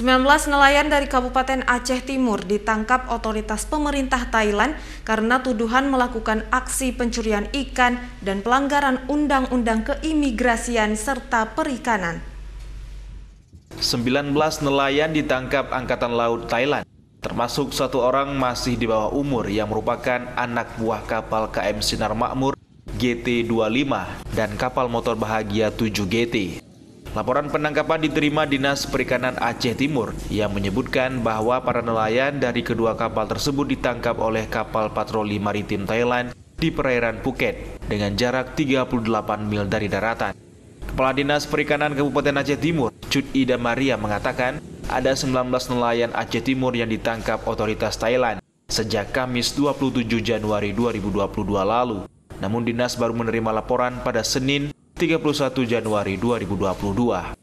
19 nelayan dari Kabupaten Aceh Timur ditangkap otoritas pemerintah Thailand karena tuduhan melakukan aksi pencurian ikan dan pelanggaran undang-undang keimigrasian serta perikanan. 19 nelayan ditangkap Angkatan Laut Thailand, termasuk satu orang masih di bawah umur yang merupakan anak buah kapal KM Sinar Makmur GT25 dan kapal motor Bahagia 7 GT. Laporan penangkapan diterima Dinas Perikanan Aceh Timur yang menyebutkan bahwa para nelayan dari kedua kapal tersebut ditangkap oleh kapal patroli maritim Thailand di perairan Phuket dengan jarak 38 mil dari daratan. Kepala Dinas Perikanan Kabupaten Aceh Timur, Cut Ida Maria mengatakan ada 19 nelayan Aceh Timur yang ditangkap otoritas Thailand sejak Kamis 27 Januari 2022 lalu. Namun Dinas baru menerima laporan pada Senin 31 Januari 2022.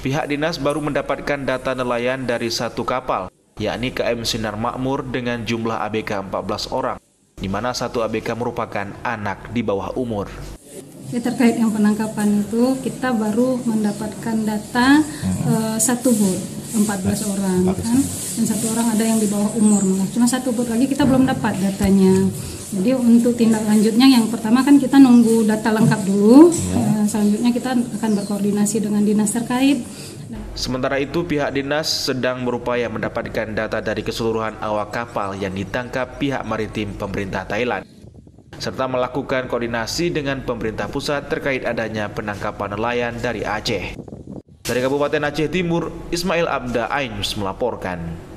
Pihak Dinas baru mendapatkan data nelayan dari satu kapal, yakni KM Sinar Makmur dengan jumlah ABK 14 orang, di mana satu ABK merupakan anak di bawah umur. Ya, terkait yang penangkapan itu kita baru mendapatkan data satu bot 14 orang kan, dan satu orang ada yang di bawah umur malah. Cuma satu bot lagi kita belum dapat datanya. Jadi untuk tindak lanjutnya yang pertama kan kita nunggu data lengkap dulu. Selanjutnya kita akan berkoordinasi dengan dinas terkait. Sementara itu pihak dinas sedang berupaya mendapatkan data dari keseluruhan awak kapal yang ditangkap pihak maritim pemerintah Thailand, serta melakukan koordinasi dengan pemerintah pusat terkait adanya penangkapan nelayan dari Aceh. Dari Kabupaten Aceh Timur, Ismail Abda, iNews melaporkan.